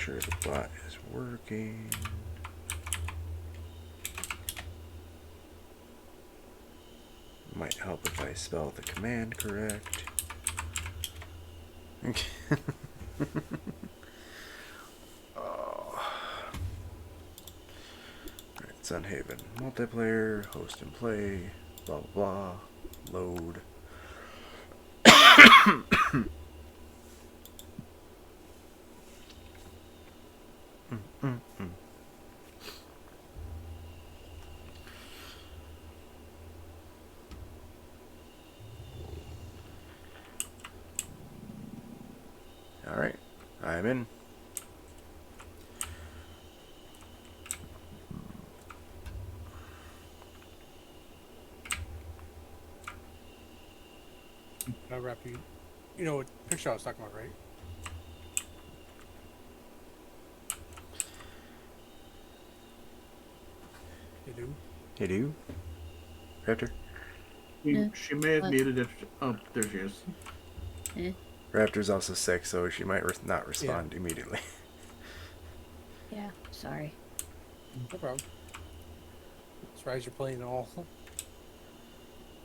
sure the bot is working. Might help if I spell the command correct. Oh. Alright, Sunhaven multiplayer, host and play, blah blah blah, load. Alright, I'm in. I'll wrap you. You know what picture I was talking about, right? You do? You do? Raptor? She may have What? muted it. Oh, there she is. Eh? Raptor's also sick, so she might not respond immediately. Yeah, sorry. No problem. Surprised you're playing all.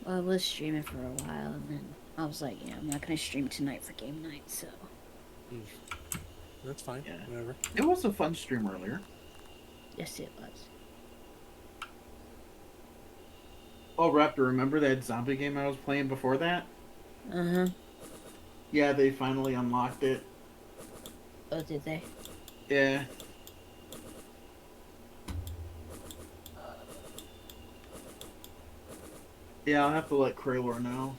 Well, I was streaming for a while, and then I was like, I'm not gonna stream tonight for game night, so. That's fine. Yeah. Whatever. It was a fun stream earlier. Yes, it was. Oh, Raptor, remember that zombie game I was playing before that? Uh-huh. Yeah, they finally unlocked it. Oh, did they? Yeah. Yeah, I'll have to let Kraylor know.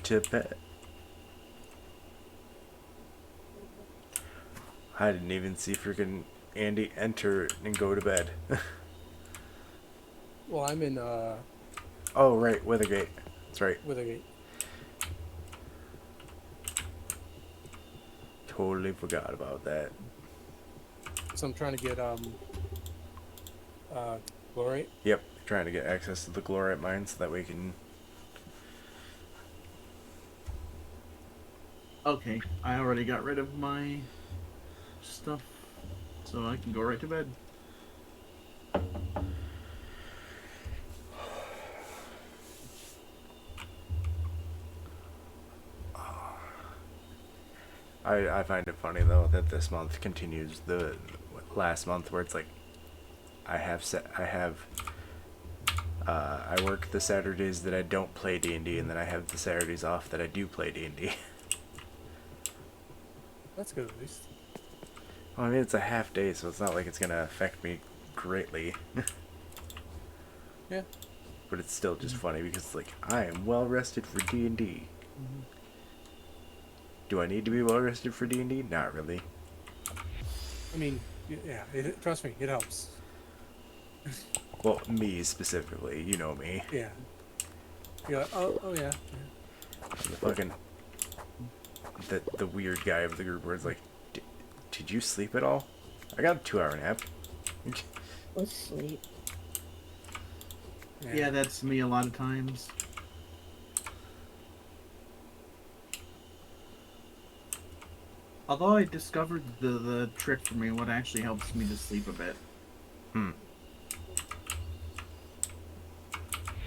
To bed. I didn't even see freaking Andy enter and go to bed. Well, I'm in Oh, right, Withergate. That's right. Withergate. Totally forgot about that. So I'm trying to get Glorate. Yep, trying to get access to the Glorite mine so that we can... Okay, I already got rid of my stuff, so I can go right to bed. I find it funny though that this month continues the last month where it's like I work the Saturdays that I don't play D&D, and then I have the Saturdays off that I do play D&D. That's good at least. Well, I mean, it's a half day, so it's not like it's gonna affect me greatly. Yeah. But it's still just funny because it's like, I am well rested for D&D. Do I need to be well rested for D&D? Not really. I mean, yeah. Trust me, it helps. Well, me specifically, you know me. Yeah. Yeah. Oh yeah. The fucking the weird guy of the group where it's like, did you sleep at all? I got a 2-hour nap. Let's sleep. Yeah, that's me a lot of times. Although I discovered the trick for me, what actually helps me to sleep a bit.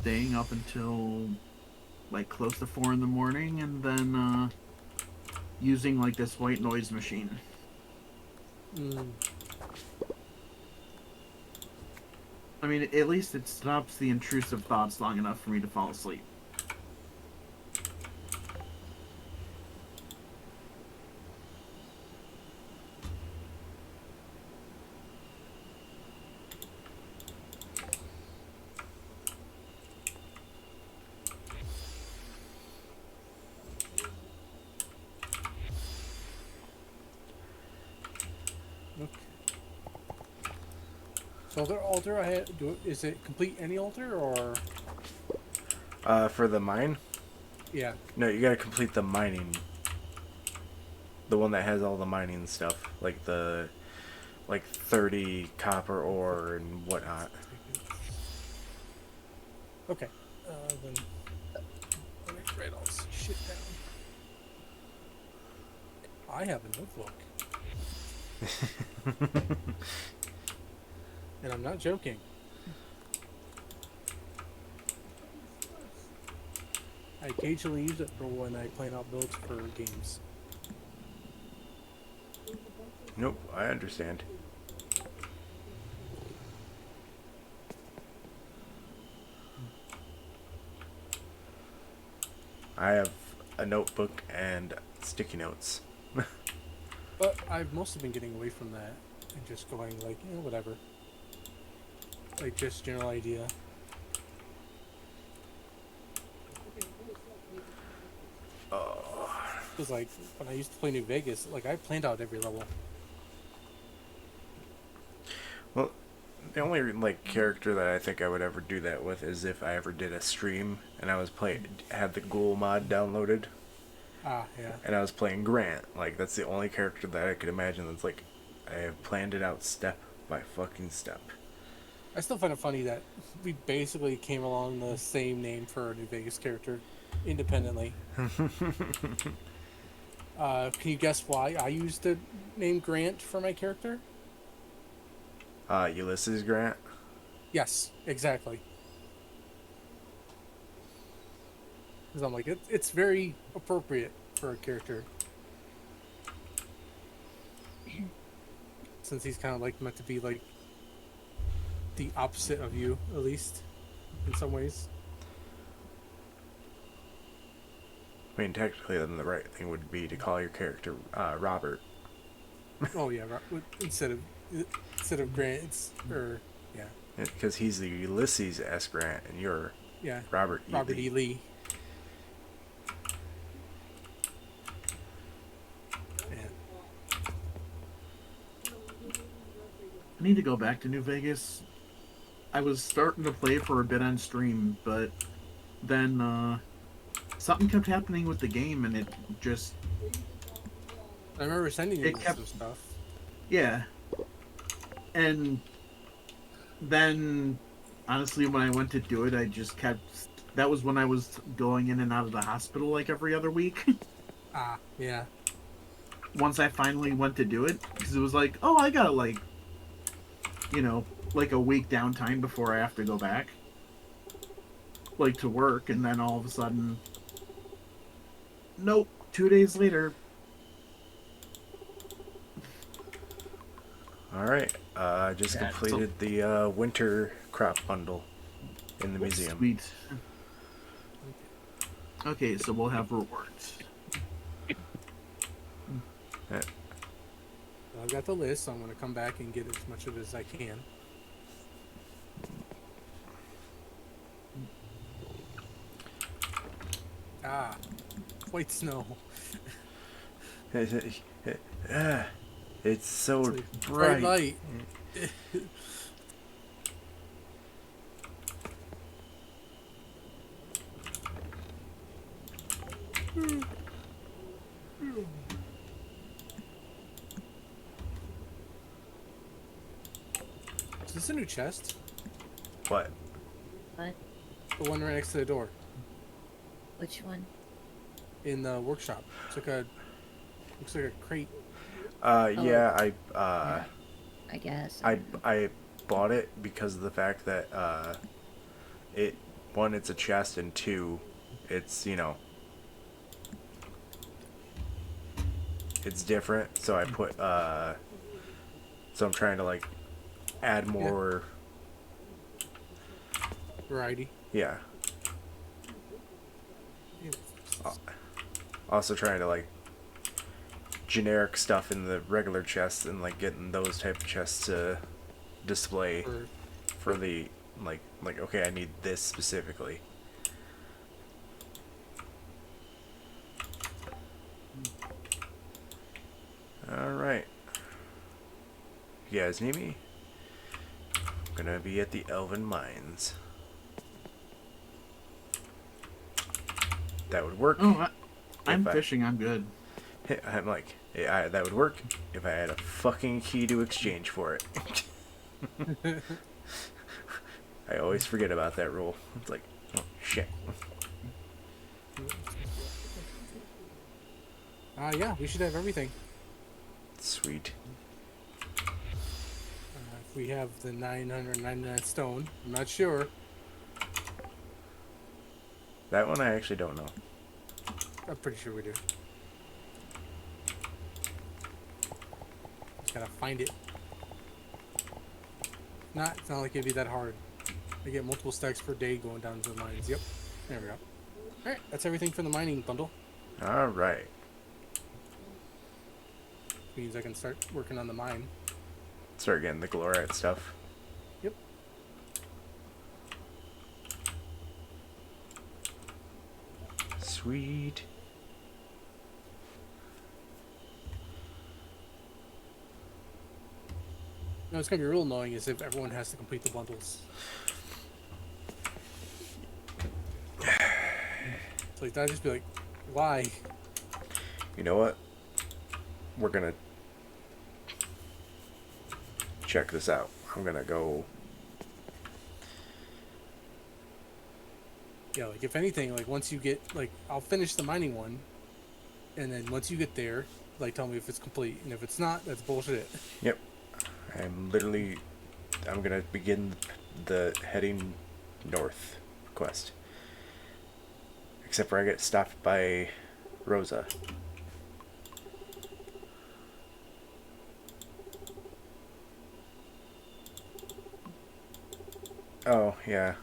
Staying up until like close to 4 in the morning, and then using like this white noise machine. I mean, at least it stops the intrusive thoughts long enough for me to fall asleep. Okay. So the altar I had, is it complete any altar or? For the mine? Yeah. No, you gotta complete the mining. The one that has all the mining stuff. Like 30 copper ore and whatnot. Okay. Then let me write all this shit down. I have a notebook. And I'm not joking. I occasionally use it for when I plan out builds for games. Nope, I understand. I have a notebook and sticky notes. But I've mostly been getting away from that and just going like, whatever. Like just general idea. Because like when I used to play New Vegas, like I planned out every level. Well, the only like character that I think I would ever do that with is if I ever did a stream and I was had the Ghoul mod downloaded Ah, yeah. and I was playing Grant. Like that's the only character that I could imagine that's like I have planned it out step by fucking step. I still find it funny that we basically came along the same name for a New Vegas character independently. Can you guess why I used the name Grant for my character? Ulysses Grant. Yes, exactly. Because I'm like, it's very appropriate for a character. Since he's kind of like meant to be like the opposite of you, at least in some ways. I mean, technically, then the right thing would be to call your character Robert. Oh yeah, instead of Grant, it's yeah, Because he's the Ulysses S. Grant, and you're yeah, Robert E. Robert Lee. E. Lee. Yeah. I need to go back to New Vegas. I was starting to play for a bit on stream, but then something kept happening with the game, and it just I remember sending you It kept- some stuff. yeah. And then, honestly, when I went to do it, I just kept. That was when I was going in and out of the hospital like every other week. Ah, yeah. Once I finally went to do it, because it was like, oh, I got like, like a week downtime before I have to go back, like to work, and then all of a sudden, nope. 2 days later, All right. I just Yeah, completed the winter crop bundle in the museum. sweet. Okay, so we'll have rewards. I've got the list, so I'm going to come back and get as much of it as I can. Ah, white snow. It's so It's like bright. light. Is this a new chest? What? What? The one right next to the door Which one? in the workshop. It's like looks like a crate. Yeah, I guess. I bought it because of the fact that it's a chest, and two, it's it's different. So I put so I'm trying to like add more. Variety. Yeah. Also trying to like generic stuff in the regular chests and like getting those type of chests to display for the like okay, I need this specifically. All right. You guys need me? I'm gonna be at the Elven Mines. That would work. Oh, I'm If fishing. I'm good. I'm like, yeah, that would work if I had a fucking key to exchange for it. I always forget about that rule. It's like, Oh, shit. Yeah, we should have everything. Sweet. If we have the 999 stone, I'm not sure. That one I actually don't know. I'm pretty sure we do. Just gotta find it. It's not like it'd be that hard. I get multiple stacks per day going down to the mines. Yep. There we go. Alright, that's everything from the mining bundle. Alright. Means I can start working on the mine. Start getting the glorite stuff. Yep. Sweet. No, it's gonna be real annoying is if everyone has to complete the bundles. It's like that'd just be like, why? You know what? We're gonna check this out. I'm gonna go. Yeah, like if anything, like once you get like I'll finish the mining one, and then once you get there, like tell me if it's complete, and if it's not, that's bullshit. Yep. I'm gonna begin the heading north quest. Except for I get stopped by Rosa. Oh, yeah.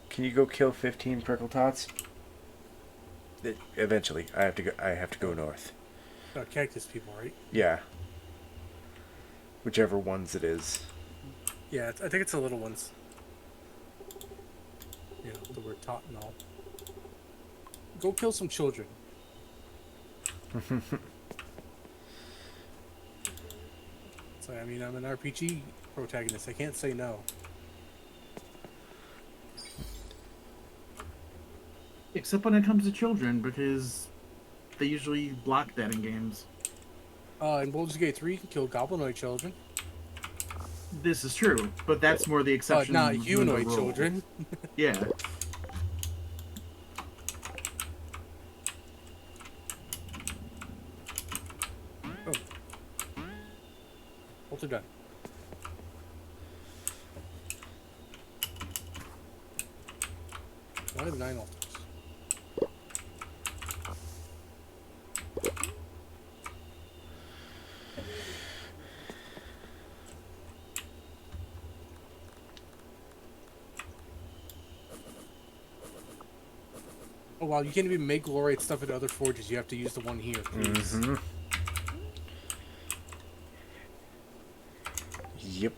Can you go kill 15 prickle tots? Eventually, I have to go north. Cactus people, right? Yeah. Whichever ones it is. Yeah, I think it's the little ones. You know, the word tot and all. Go kill some children. So, I mean, I'm an RPG protagonist. I can't say no. Except when it comes to children, because they usually block that in games. In Baldur's Gate 3, you can kill goblinoid children. This is true, but that's more the But exception. not than the humanoid rule. children. Yeah. Oh. Altar done. Why have 9 altars? Oh wow, you can't even make glorite stuff at other forges. You have to use the one here, please. Mm-hmm. Yep.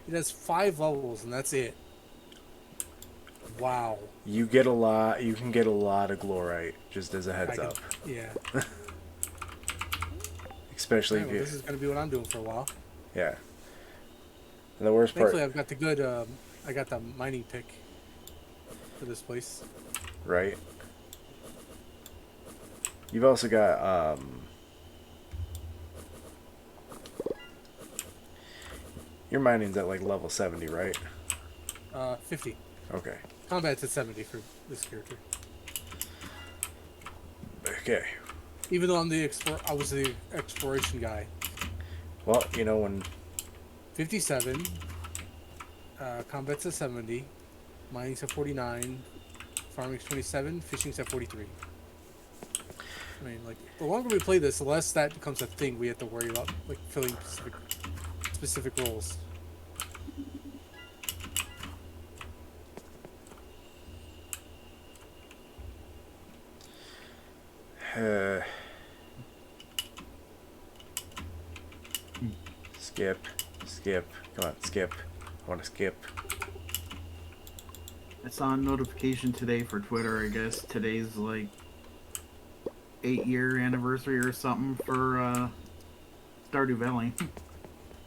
It has 5 levels, and that's it. Wow. You get a lot. You can get a lot of glorite, just as a heads up. Yeah. Especially Alright, if well, you. this is going to be what I'm doing for a while. Yeah. And the worst part. Thankfully, I've got the good, I got the mining pick for this place. Right. You've also got your mining's at like level 70, right? 50. Okay. Combat's at 70 for this character. Okay. Even though I was the exploration guy. Well, you know when 57. Combat's at 70. Mining's at 49. Farming's 27. Fishing's at 43. I mean, like, the longer we play this, the less that becomes a thing we have to worry about, like, filling specific roles. skip. Come on, skip. I want to skip. I saw a notification today for Twitter. I guess today's like 8-year anniversary or something for Stardew Valley.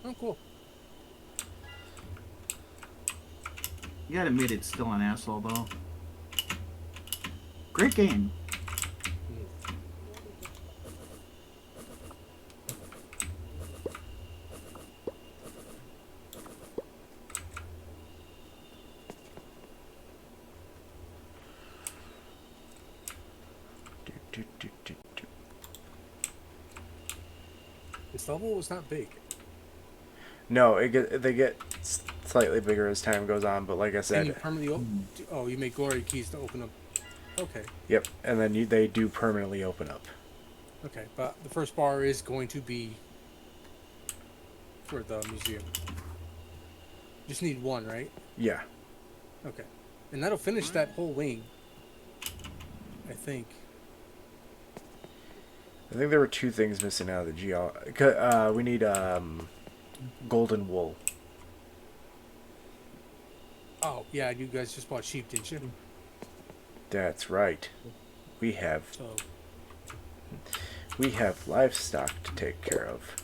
Oh, cool. You gotta admit it's still an asshole though. Great game. This level was not big. No, they get slightly bigger as time goes on, but like I And you said, permanently oh, you make glory keys to open up. Okay, yep, and then they do permanently open up. okay, but the first bar is going to be for the museum. Just need one, right? Yeah. Okay, and that'll finish that whole wing. I think. I think there were two things missing out of the we need golden wool. Oh yeah, you guys just bought sheep, didn't you? That's right. We have So livestock to take care of.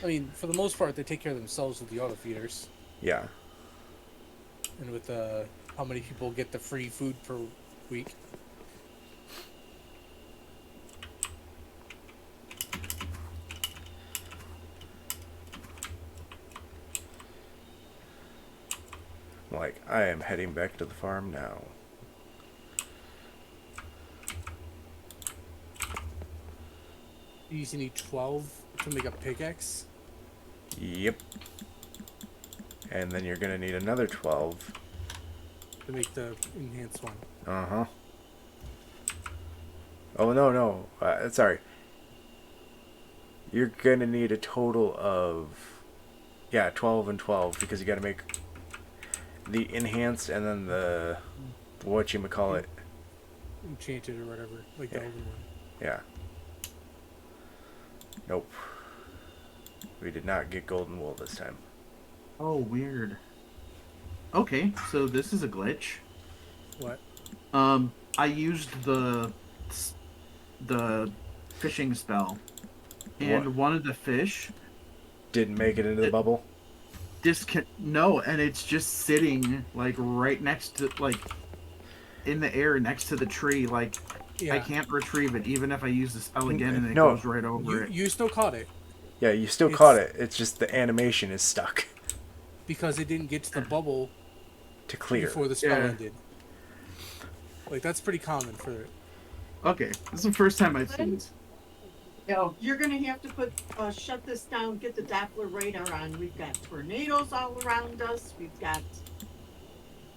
I mean, for the most part, they take care of themselves with the auto feeders, Yeah. and with how many people get the free food per week. Like, I am heading back to the farm now. You usually need 12 to make a pickaxe. Yep. And then you're gonna need another 12. To make the enhanced one. Uh-huh. Oh, no. Sorry. You're gonna need a total of... Yeah, 12 and 12, because you gotta make the enhanced and then the... whatchamacallit. Enchanted or whatever. Like the Yeah. elven one. Yeah. Nope. We did not get golden wool this time. Oh, weird. Okay, so this is a glitch. What? I used the fishing spell, and What? one of the fish Didn't make it into the bubble? no, and it's just sitting like right next to in the air next to the tree. Like Yeah. I can't retrieve it even if I use the spell again, and it No. goes right over it. You still caught it Yeah, you still It's- caught it. It's just the animation is stuck because it didn't get to the bubble to clear. before the spell Yeah. ended. Like that's pretty common for it. Okay, this is the first time I've seen this. No, you're gonna have to shut this down, get the Doppler radar on. We've got tornadoes all around us. We've got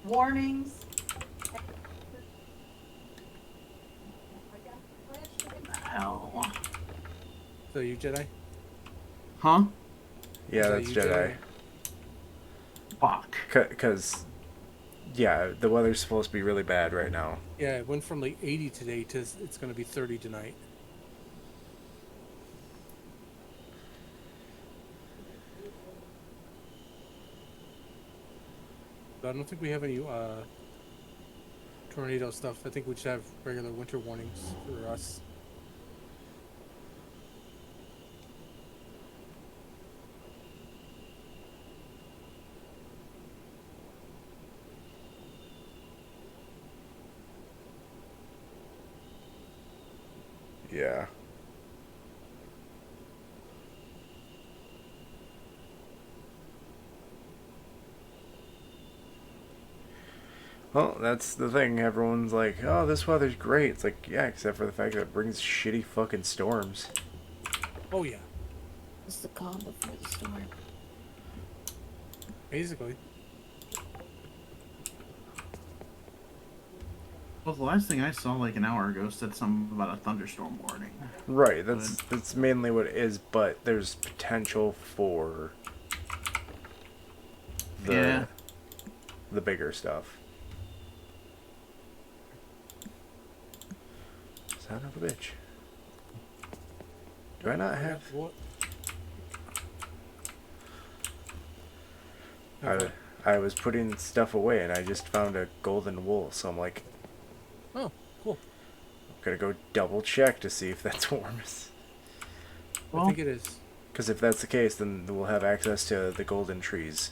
warnings. Ow. So you Jedi? Huh? Yeah, Is that that's you, Jedi. Fuck. Because, yeah, the weather's supposed to be really bad right now. Yeah, it went from like 80 today to it's gonna be 30 tonight. But I don't think we have any tornado stuff. I think we just have regular winter warnings for us. Yeah. Well, that's the thing. Everyone's like, oh, this weather's great. It's like, yeah, except for the fact that it brings shitty fucking storms. Oh yeah, It's the calm before the storm. basically. Well, the last thing I saw like an hour ago said something about a thunderstorm warning. Right, that's mainly what it is, but there's potential for Yeah. the bigger stuff. Son of a bitch. Do I not have... What? I was putting stuff away and I just found a golden wool, so I'm like, Oh, cool. gonna go double check to see if that's warm. I Well, think it is. Because if that's the case, then we'll have access to the golden trees.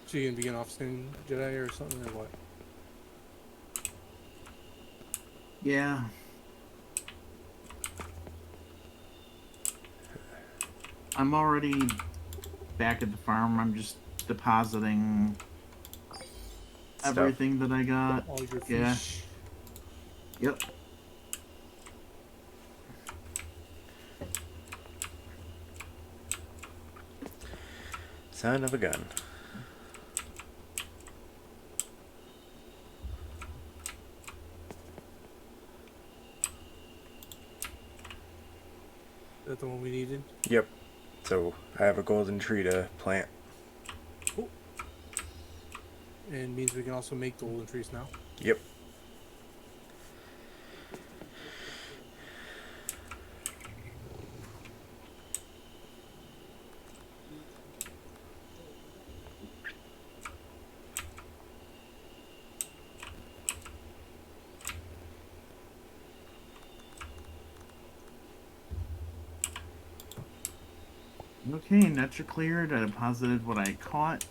So you gonna be an off-screen Jedi or something or what? yeah. I'm already back at the farm. I'm just depositing Stuff. everything that I got. All your fish. Yeah. Yep. Son of a gun. Is that the one we needed? Yep. So I have a golden tree to plant. And means we can also make golden trees now. Yep. Okay, nets are cleared. I deposited what I caught.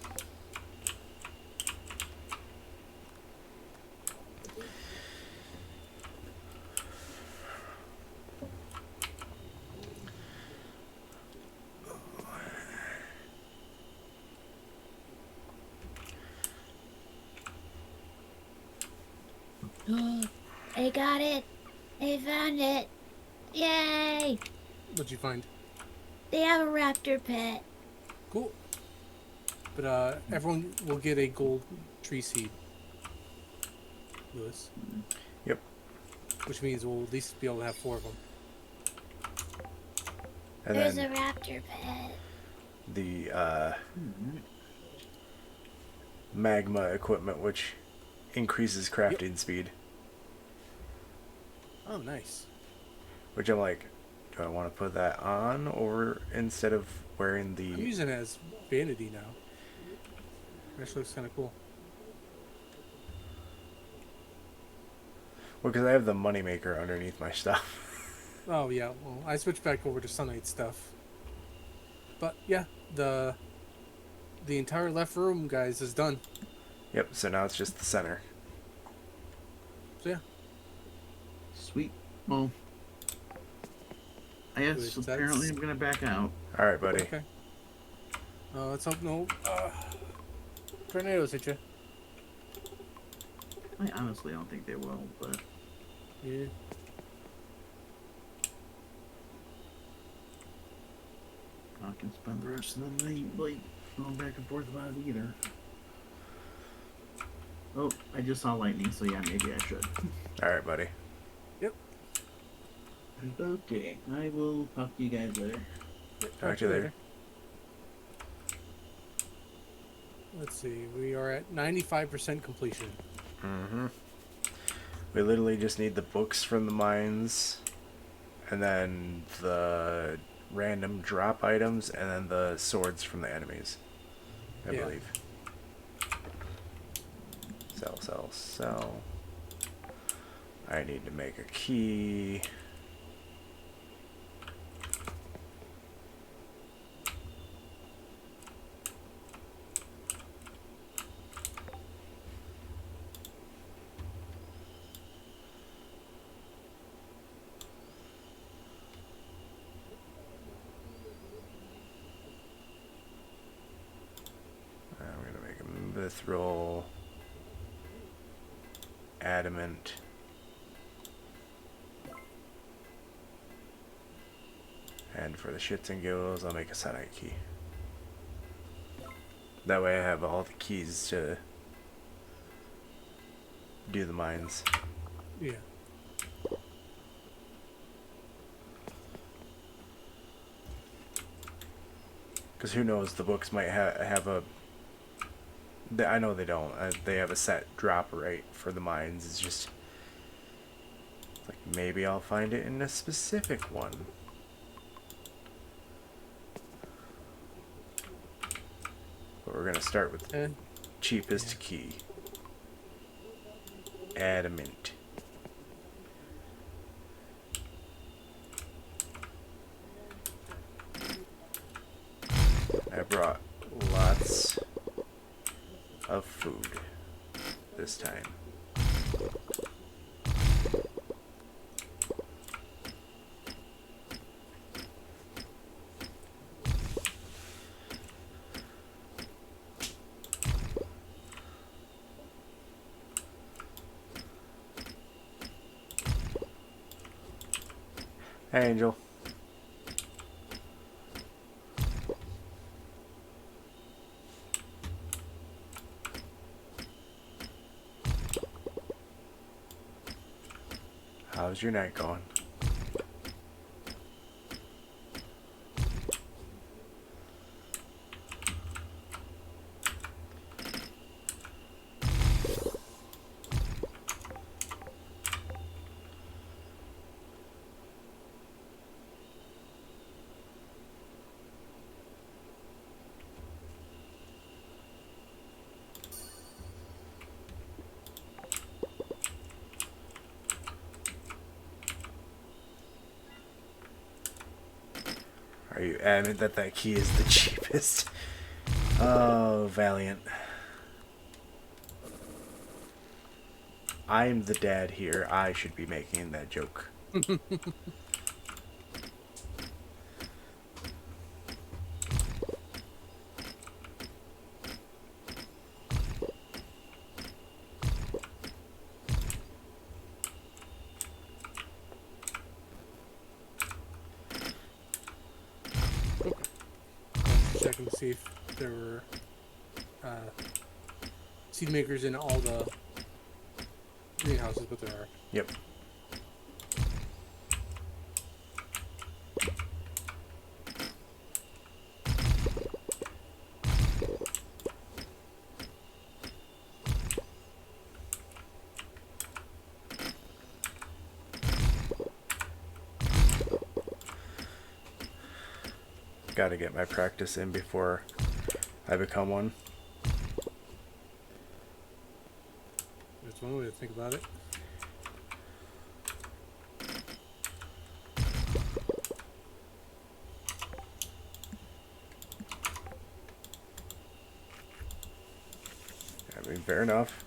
I got it. I found it. Yay! What'd you find? They have a raptor pet. Cool. But everyone will get a gold tree seed. Lewis. Yep. Which means we'll at least be able to have 4 of them. And There's then a raptor pet. the magma equipment, which increases crafting speed. Oh, nice. Which I'm like, do I want to put that on, or instead of wearing I'm the... using it as vanity now. Actually looks kind of cool. Well, because I have the moneymaker underneath my stuff. Oh, yeah. Well, I switched back over to Sunlight stuff. But, yeah. The entire left room, guys, is done. Yep, so now it's just the center. So, yeah. Sweet. Well, I guess Good, apparently that's- I'm gonna back out. Alright, buddy. Okay. Let's hope no tornadoes hit you. I honestly don't think they will, but Yeah. I can spend the rest of the night like going back and forth about it either. Oh, I just saw lightning, so yeah, maybe I should. Alright, buddy. Okay, I will talk to you guys later. Talk to you later. Let's see. We are at 95% completion. Mm-hmm. We literally just need the books from the mines, and then the random drop items, and then the swords from the enemies, I Yeah. believe. Sell. I need to make a key. I'm gonna make a mithril, adamant, and for the shits and giggles, I'll make a Sunite key. That way I have all the keys to do the mines. Yeah. Because who knows, the books might have a... I know they don't. They have a set drop rate for the mines. It's just... like, maybe I'll find it in a specific one. But we're going to start with the And cheapest key. Adamant. I brought lots of food this time. Hey, Angel. How's your night going? Are you adamant that that key is the cheapest? Oh, Valiant. I'm the dad here. I should be making that joke. Checking to see if there were seed makers in all the greenhouses, but there are. Yep. Gotta get my practice in before I become one. That's one way to think about it. I mean, fair enough.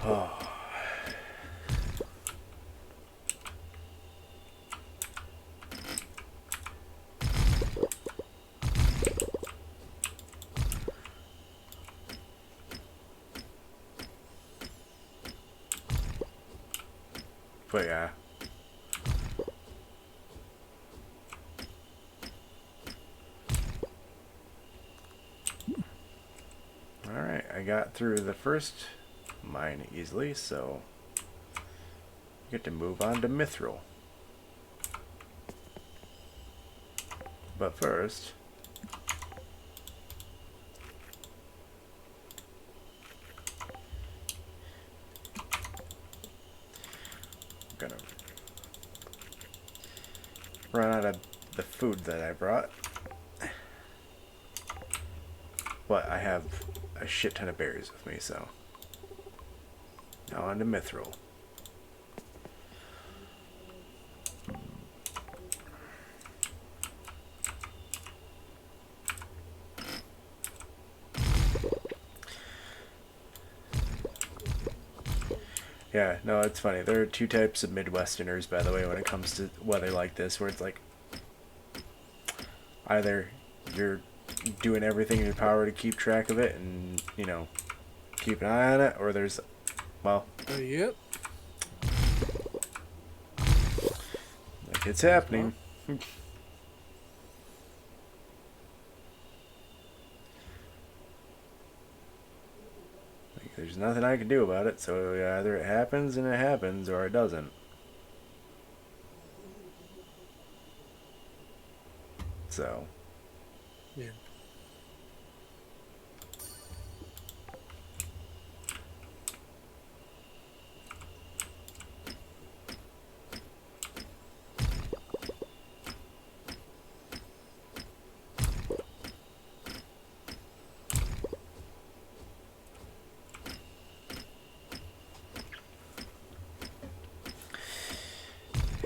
Oh. But yeah. Alright, I got through the first mine easily, so get to move on to Mithril. But first, I'm gonna run out of the food that I brought. But I have a shit ton of berries with me, so now on to Mithril. Yeah, no, it's funny. There are two types of Midwesterners, by the way, when it comes to weather like this, where it's like either you're doing everything in your power to keep track of it and, you know, keep an eye on it, or there's, well, Yep. like it's happening. Like, there's nothing I can do about it, so either it happens and it happens, or it doesn't. So, Yeah.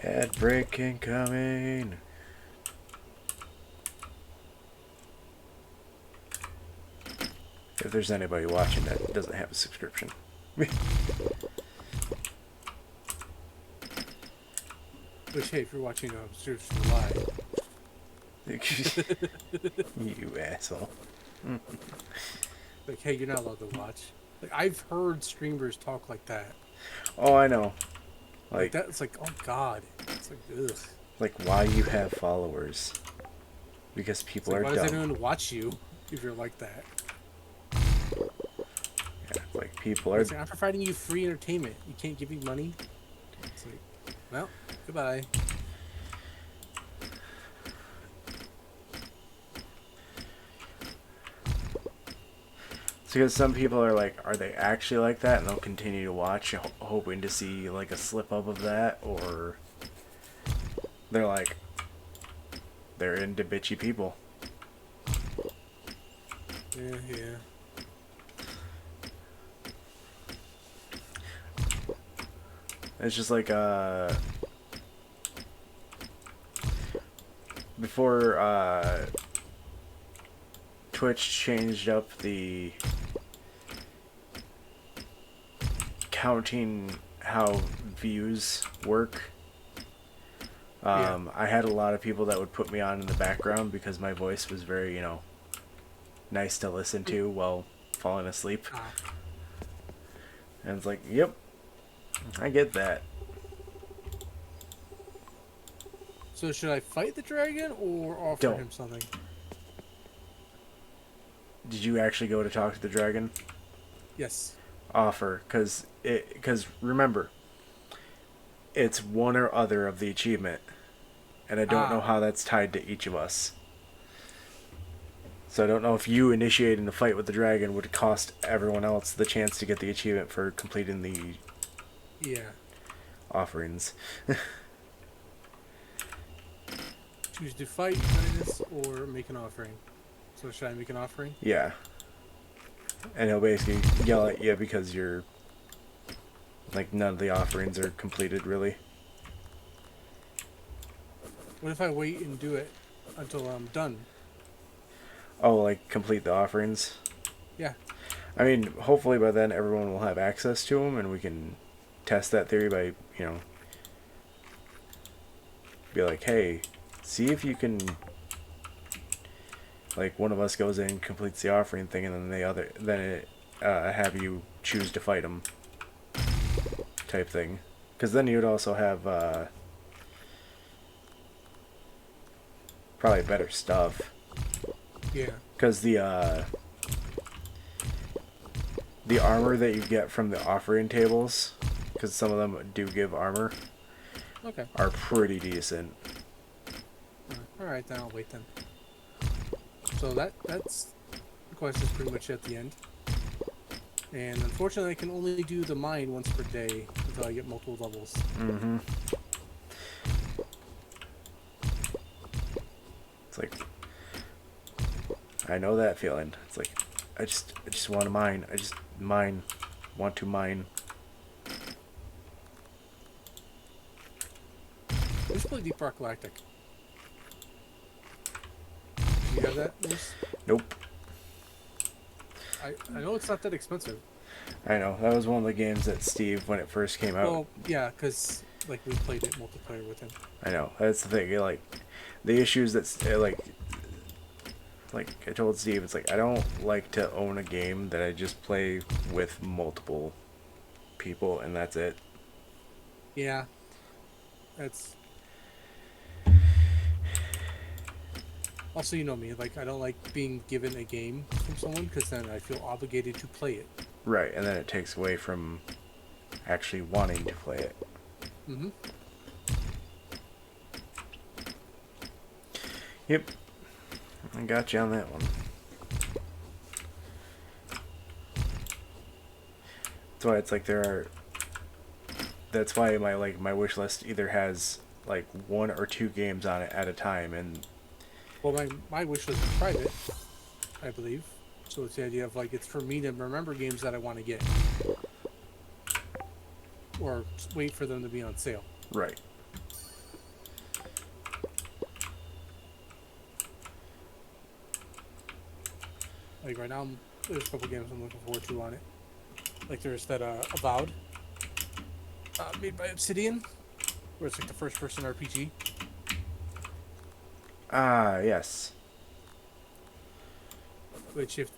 ad break incoming. If there's anybody watching that doesn't have a subscription. Which, hey, if you're watching Subscription Live, You asshole. like, hey, you're not allowed to watch. Like, I've heard streamers talk like that. Oh, I know. Like Like, that, it's like, oh god. It's like, ugh. like why you have followers. because It's people like, are why does dumb. anyone watch you if you're like that? Yeah, like people are. It's like, I'm providing you free entertainment. You can't give me money. It's like, well, goodbye. It's because some people are like, are they actually like that? And they'll continue to watch, hoping to see like a slip up of that, or they're like, they're into bitchy people. Yeah. It's just like before Twitch changed up the counting how views work. I had a lot of people that would put me on in the background because my voice was very, nice to listen to while falling asleep. Ah. And it's like, yep, I get that. So should I fight the dragon or offer Don't. him something? Did you actually go to talk to the dragon? Yes. Offer, because remember, it's one or other of the achievement, and I don't know how that's tied to each of us. So I don't know if you initiating the fight with the dragon would cost everyone else the chance to get the achievement for completing the offerings. Choose to fight, minus, or make an offering. So should I make an offering? Yeah. And he'll basically yell at you because you're like none of the offerings are completed really. What if I wait and do it until I'm done? Oh, like complete the offerings? Yeah. I mean, hopefully by then everyone will have access to them and we can test that theory by, be like, hey, see if you can, like, one of us goes in and completes the offering thing, and then have you choose to fight them, type thing. Because then you would also have probably better stuff. Yeah. Because the armor that you get from the offering tables, because some of them do give armor, Okay. are pretty decent. Alright, then I'll wait then. So that's the question's pretty much at the end. And unfortunately I can only do the mine once per day until I get multiple levels. Mm-hmm. It's like, I know that feeling. It's like, I just want to mine. Want to mine. Let's play Deep Rock Galactic. Do you have that, Moose? Nope. I know it's not that expensive. I know. That was one of the games that Steve, when it first came out. Well, yeah, because like we played it multiplayer with him. I know. That's the thing. Like, the issues that's like I told Steve, it's like I don't like to own a game that I just play with multiple people and that's it. Yeah. That's also, you know me, like I don't like being given a game from someone because then I feel obligated to play it. Right, and then it takes away from actually wanting to play it. Mm-hmm. Yep. I got you on that one. That's why it's like that's why my wish list either has like 1 or 2 games on it at a time, and Well, my wish list is private, I believe. So it's the idea of like it's for me to remember games that I want to get, or wait for them to be on sale. right. Like right now, there's a couple games I'm looking forward to on it. Like there's that Avowed, made by Obsidian, where it's like the first-person RPG. Ah, yes. Which, if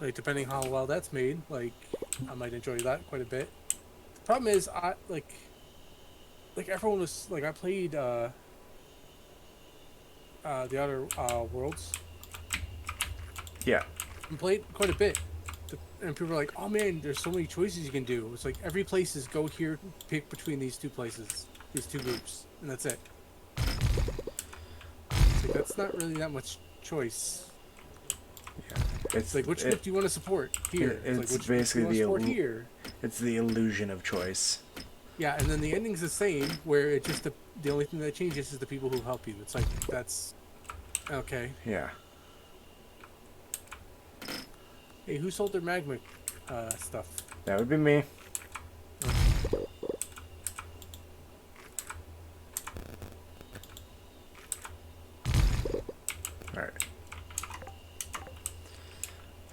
like depending how well that's made, like I might enjoy that quite a bit. The problem is, I like everyone was like I played the Outer Worlds. Yeah. I played quite a bit. And people are like, oh man, there's so many choices you can do. It's like every place is go here, pick between these two places, these two groups, and that's it. It's like, that's not really that much choice. Yeah. It's like, which group do you want to support here? It's like, which basically group do you want to the support here? It's the illusion of choice. Yeah, and then the ending's the same, where it just the only thing that changes is the people who help you. It's like, that's okay. Yeah. Hey, who sold their magma stuff? That would be me. Alright.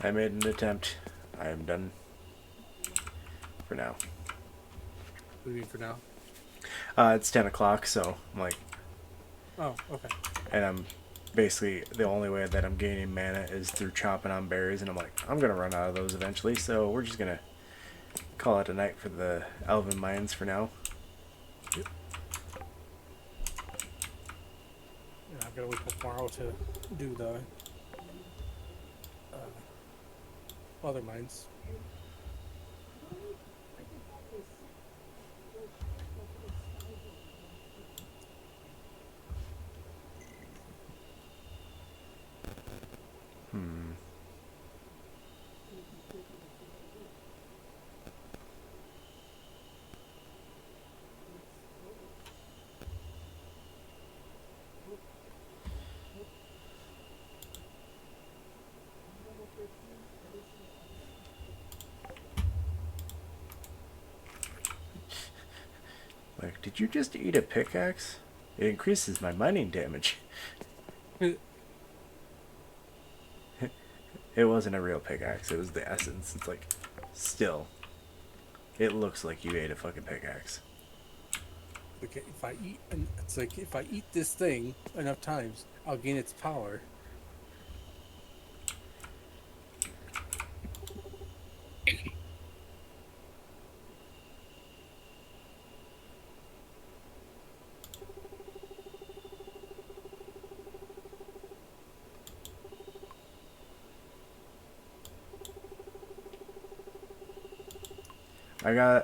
I made an attempt. I am done for now. What do you mean for now? It's 10 o'clock, so I'm like, Oh, okay. and I'm basically the only way that I'm gaining mana is through chomping on berries, and I'm like, I'm gonna run out of those eventually, so we're just gonna call it a night for the Elven Mines for now. Yep. Yeah, I've got to wake up tomorrow to do the other mines. Hmm. Like, did you just eat a pickaxe? It increases my mining damage. It wasn't a real pickaxe, it was the essence. It's like, still, it looks like you ate a fucking pickaxe. Okay, if I eat, and it's like if I eat this thing enough times, I'll gain its power.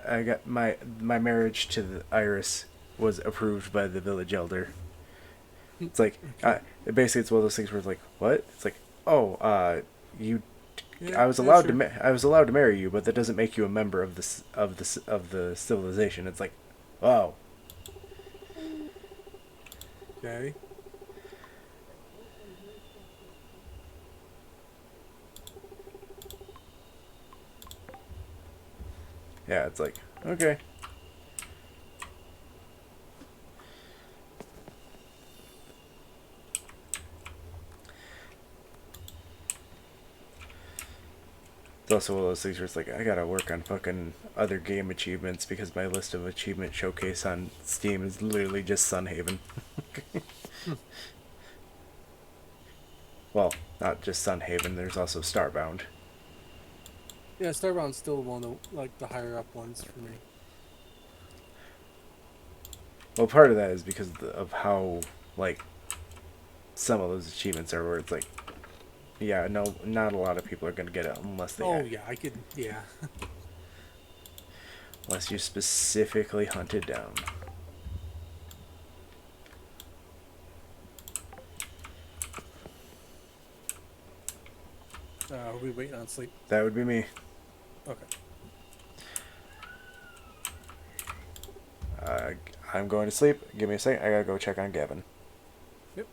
I got my marriage to the Iris was approved by the village elder. It's like, basically it's one of those things where it's like, what? It's like, oh, you, Yeah, I was allowed sure. I was allowed to marry you, but that doesn't make you a member of the civilization. It's like, wow. Okay. Yeah, it's like, okay. It's also one of those things where it's like, I gotta work on fucking other game achievements because my list of achievement showcase on Steam is literally just Sunhaven. Well, not just Sunhaven, there's also Starbound. Yeah, Starbound's still one of the, like, the higher up ones for me. Well, part of that is because of how, like, some of those achievements are where it's like, yeah, no, not a lot of people are going to get it unless they... Oh, yeah, I could, yeah. Unless you specifically hunt it down. Are we waiting on sleep? That would be me. Okay. I'm going to sleep. Give me a second. I gotta go check on Gavin. Yep.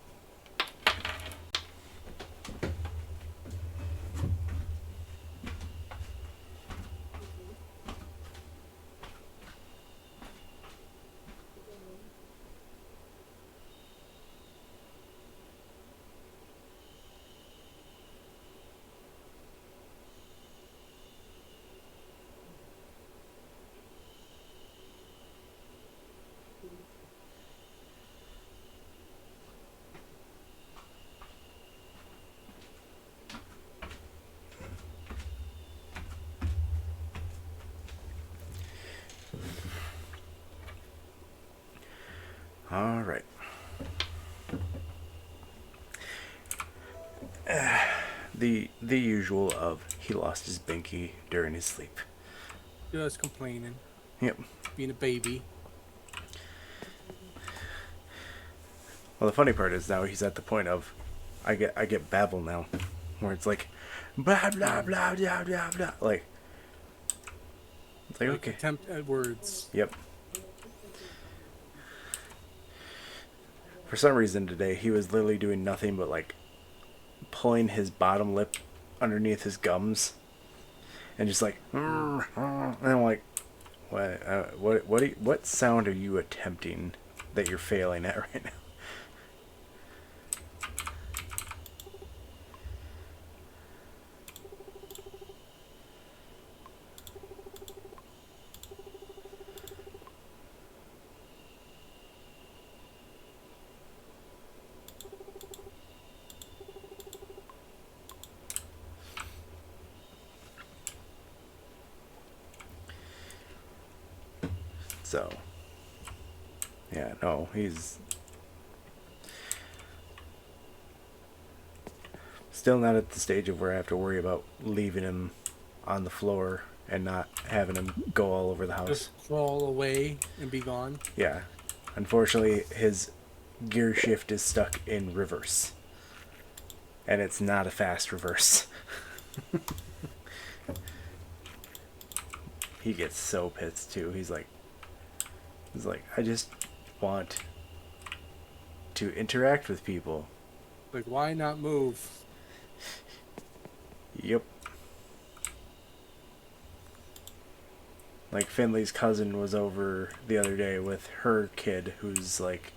All right. the usual of he lost his binky during his sleep. Just complaining, Yep. being a baby. Well, the funny part is now he's at the point of I get babble now, where it's like blah blah blah blah blah blah. Like it's like okay. Attempt at words. Yep. For some reason today, he was literally doing nothing but like pulling his bottom lip underneath his gums, and just like, and I'm like, what sound are you attempting that you're failing at right now? So, yeah, no, he's still not at the stage of where I have to worry about leaving him on the floor and not having him go all over the house. Just crawl away and be gone. Yeah. Unfortunately, his gear shift is stuck in reverse. And it's not a fast reverse. He gets so pissed too. He's like, I just want to interact with people. Like, why not move? Yep. Like Finley's cousin was over the other day with her kid who's like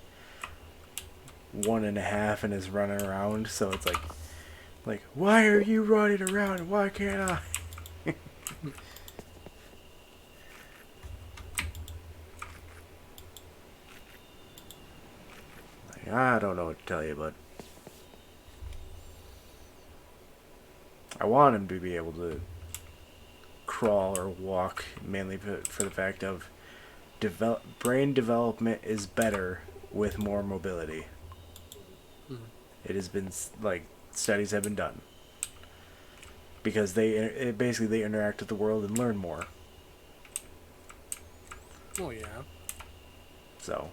1.5 and is running around, so it's like why are you running around? Why can't I? I don't know what to tell you, but I want him to be able to crawl or walk, mainly for the fact of brain development is better with more mobility. It has been, like, studies have been done. Because they interact with the world and learn more. Oh, yeah. So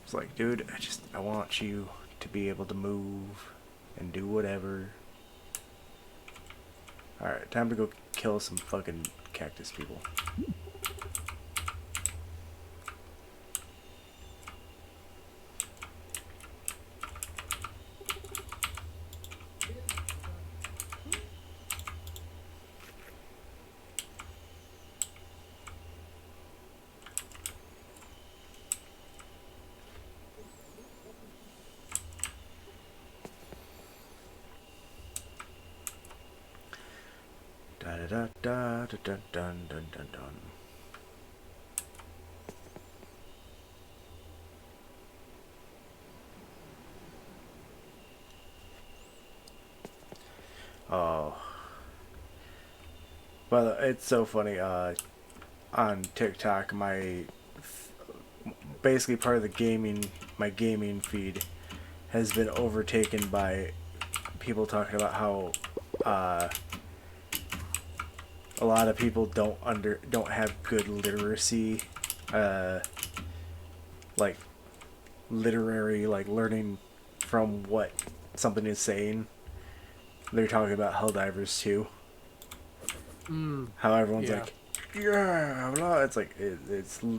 it's like, dude, I want you to be able to move and do whatever. Alright, time to go kill some fucking cactus people. Da da da da da dun dun dun dun dun. Oh, well, it's so funny. On TikTok, basically part of my gaming feed has been overtaken by people talking about how a lot of people don't have good literacy, like literary, like learning from what something is saying. They're talking about Helldivers 2. How everyone's like, yeah, blah. It's like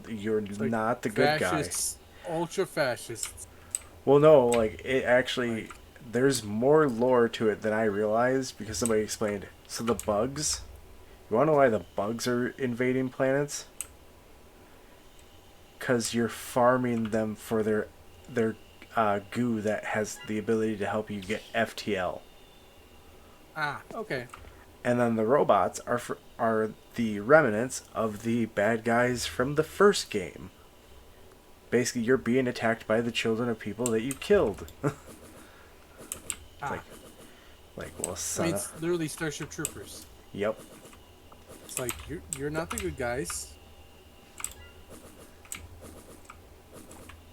you're like not the good fascists, guy. Ultra fascists. Well, no, like it actually, there's more lore to it than I realized because somebody explained. So the bugs. You want to know why the bugs are invading planets? Because you're farming them for their goo that has the ability to help you get FTL. Ah, okay. And then the robots are the remnants of the bad guys from the first game. Basically, you're being attacked by the children of people that you killed. Like, well, son. I mean, it's literally Starship Troopers. Yep. It's like you're not the good guys.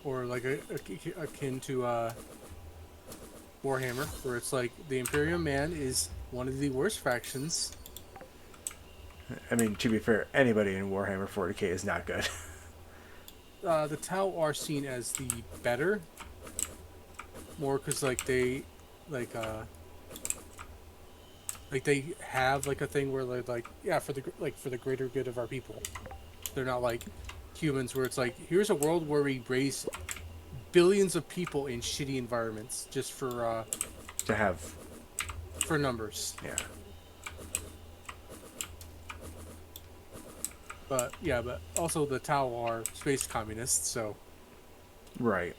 Or like akin to Warhammer, where it's like the Imperium Man is one of the worst factions. I mean, to be fair, anybody in Warhammer 40k is not good. The Tau are seen as the better, more because like they, like they have like a thing where they're like, yeah, for the greater good of our people. They're not like humans where it's like, here's a world where we raise billions of people in shitty environments just To have, for numbers. yeah. But yeah, but also the Tau are space communists, so Right.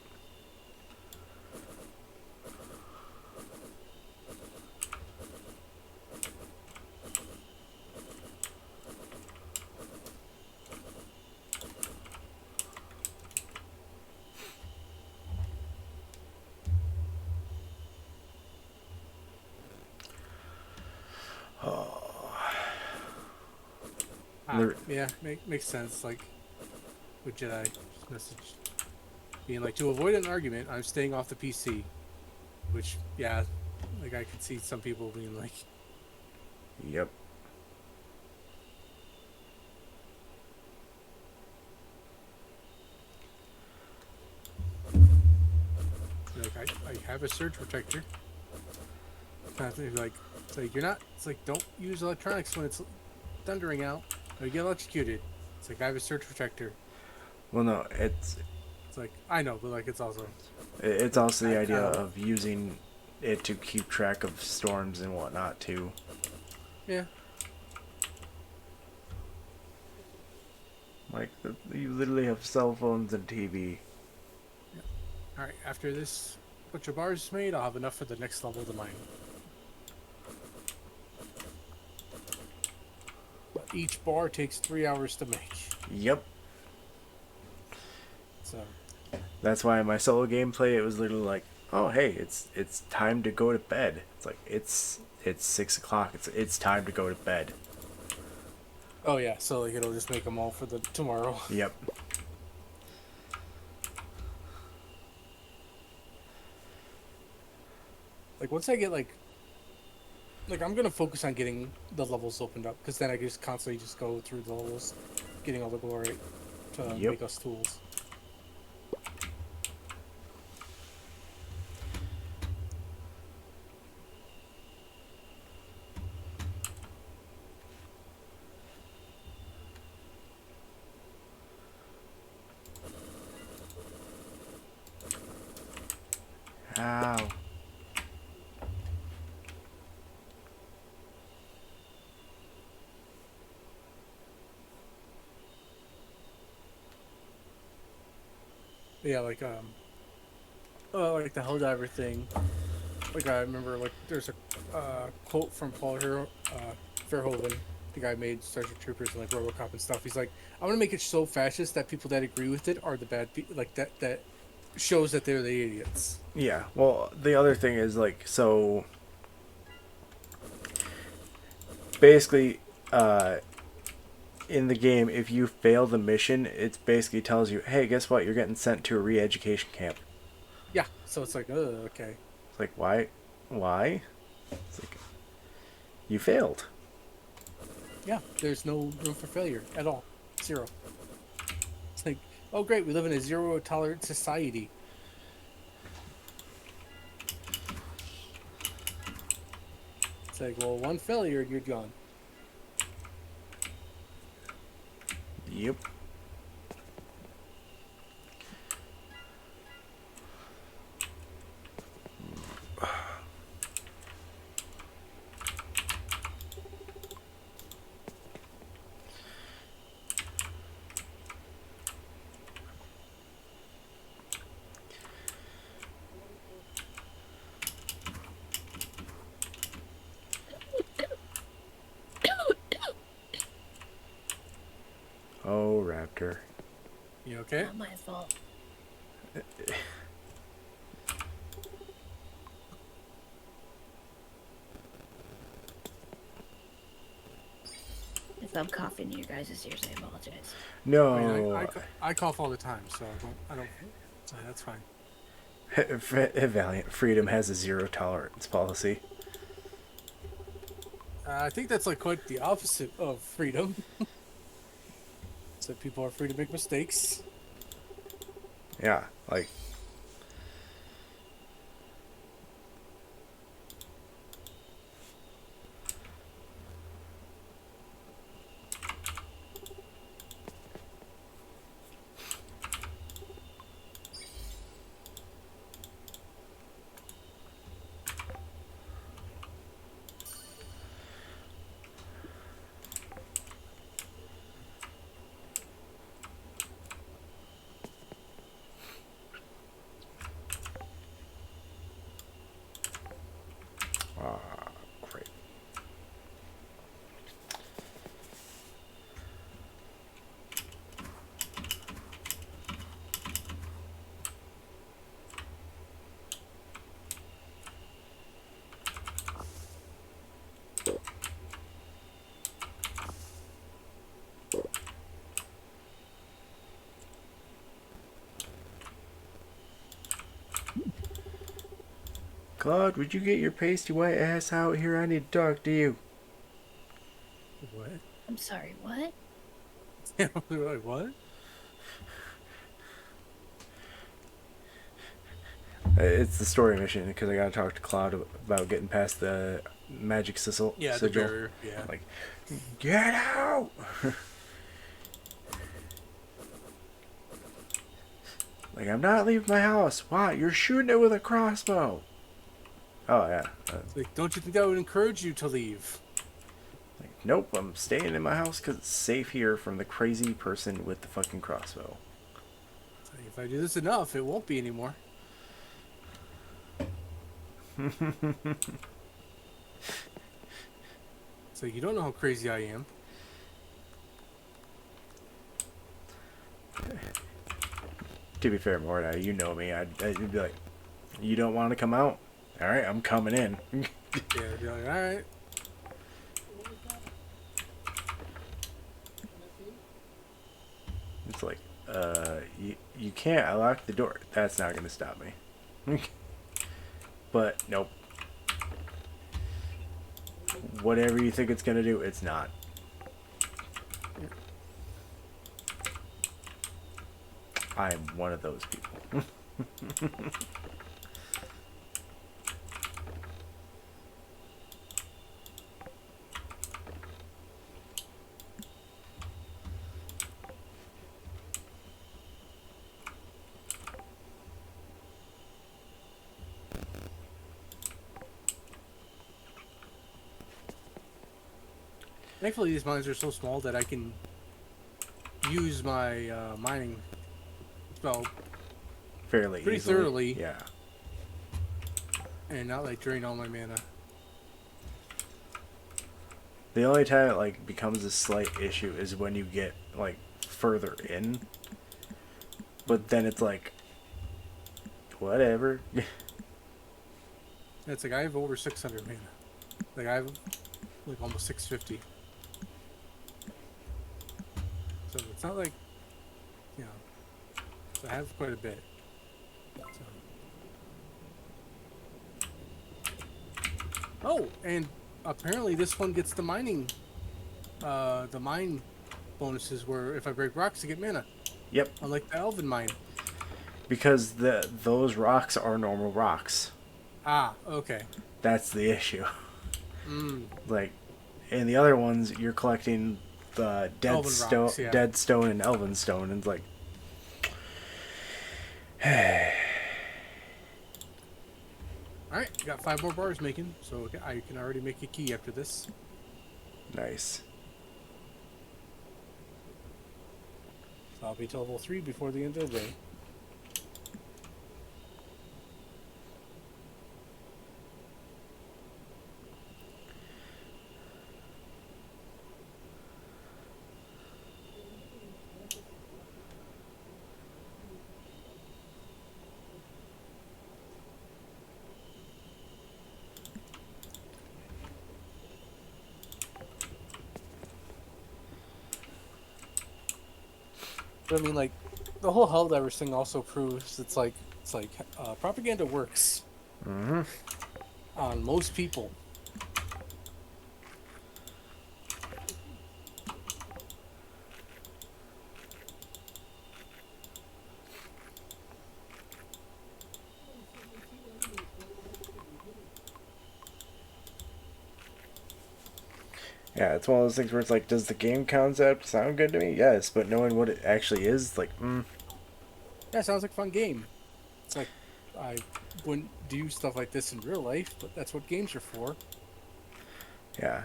There- yeah, makes sense. Like with Jedi just message being like, to avoid an argument, I'm staying off the PC. Which yeah, like I could see some people being like, Yep. I have a surge protector. Kind of thing, like it's like you're not. It's like don't use electronics when it's thundering out. Or you get electrocuted. It's like I have a surge protector. Well, no, it's It's like I know, but like it's also also the I idea kinda- of using it to keep track of storms and whatnot too. yeah. Like you literally have cell phones and TV. All right, after this bunch of bars is made, I'll have enough for the next level to mine. But each bar takes 3 hours to make, Yep. so That's why in my solo gameplay it was literally like, oh hey, it's time to go to bed. It's like it's 6 o'clock. It's time to go to bed. oh yeah, so like it'll just make them all for the tomorrow. Yep. Like once I get like I'm gonna focus on getting the levels opened up because then I can just constantly just go through the levels, getting all the glory to Yep. make us tools. Ow. Yeah, like like the Helldiver thing. Like I remember, like there's a quote from Paul Verhoeven, the guy who made Starship Troopers and like RoboCop and stuff. He's like, "I want to make it so fascist that people that agree with it are the bad people. Like that shows that they're the idiots." Yeah. Well, the other thing is like so. Basically, in the game, if you fail the mission, it basically tells you, "Hey, guess what? You're getting sent to a re-education camp." Yeah, so it's like, okay. It's like, why? Why? It's like, you failed. Yeah, there's no room for failure at all. Zero. It's like, oh great, we live in a zero tolerance society. It's like, well, one failure and you're gone. Yep. Oh, Raptor. You okay? Not my fault. If I'm coughing in your guys' ears, I apologize. No. I mean, I cough all the time, so I don't. So that's fine. Valiant Freedom has a zero tolerance policy. I think that's like quite the opposite of freedom. So people are free to make mistakes. Yeah, like great. Claude, would you get your pasty white ass out here? I need to talk to you. What? I'm sorry, what? Like, what? It's the story mission because I gotta talk to Claude about getting past the magic sigil. Yeah, the sigil. barrier. Yeah. Like, get out! Like, I'm not leaving my house. Why? You're shooting it with a crossbow. Oh, yeah. Like, don't you think that would encourage you to leave? Like, nope, I'm staying in my house because it's safe here from the crazy person with the fucking crossbow. It's like, if I do this enough, it won't be anymore. So you don't know how crazy I am. To be fair, Morda, you know me. I'd be like, you don't want to come out? Alright, I'm coming in. Yeah, you're like, all right. It's like, you can't. I locked the door. That's not going to stop me. But, nope. Whatever you think it's going to do, it's not. I am one of those people. Thankfully, these mines are so small that I can use my mining spell Fairly pretty easily. thoroughly. Yeah. and not like drain all my mana. The only time it like becomes a slight issue is when you get like further in. But then it's like whatever. It's like I have over 600 mana. Like I have like almost 650. So it's not like, you know, so I have quite a bit. So. Oh, and apparently this one gets the mining, the mine bonuses where if I break rocks I get mana. Yep. Unlike the Elven mine. Because those rocks are normal rocks. Ah, okay. That's the issue. Mm. Like, in the other ones, you're collecting the dead Elven stone, rocks, yeah. dead stone, and elven stone, and it's like, Alright, got 5 more bars making, so I can already make a key after this. nice. So I'll be to level 3 before the end of the day. But I mean, like, the whole Helldivers thing also proves it's like It's like propaganda works Mm-hmm. on most people. Yeah, it's one of those things where it's like, does the game concept sound good to me? Yes, but knowing what it actually is, like, Yeah, sounds like a fun game. It's like I wouldn't do stuff like this in real life, but that's what games are for. yeah.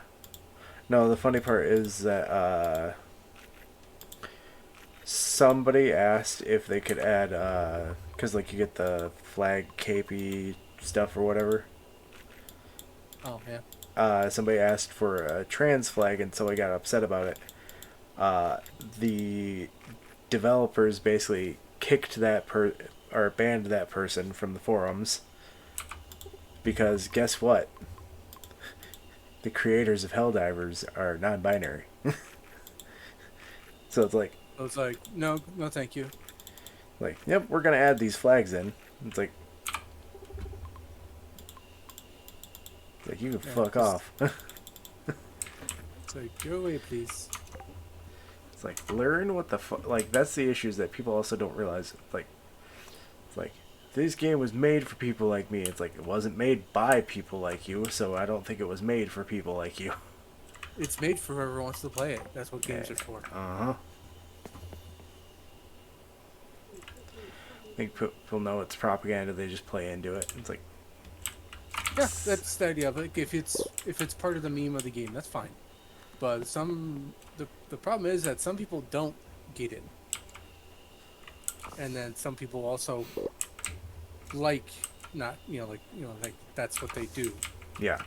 No, the funny part is that somebody asked if they could add, because like you get the flag capey stuff or whatever. Oh yeah. Somebody asked for a trans flag, and so I got upset about it. The developers basically kicked or banned that person from the forums because guess what? The creators of Helldivers are non-binary. So it's So it's like no, no, thank you. yep, we're gonna add these flags in. It's like you can Yeah, fuck just- off. It's like go away, please. It's like learn what the fuck. Like that's the issues that people also don't realize. It's like this game was made for people like me. It's like it wasn't made by people like you, so I don't think it was made for people like you. It's made for whoever wants to play it. That's what games Yeah. are for. Uh huh. I think people know it's propaganda. They just play into it. It's like Yeah, that's the idea. Like if it's part of the meme of the game, that's fine. But the problem is that some people don't get it, and then some people also like not like that's what they do. yeah.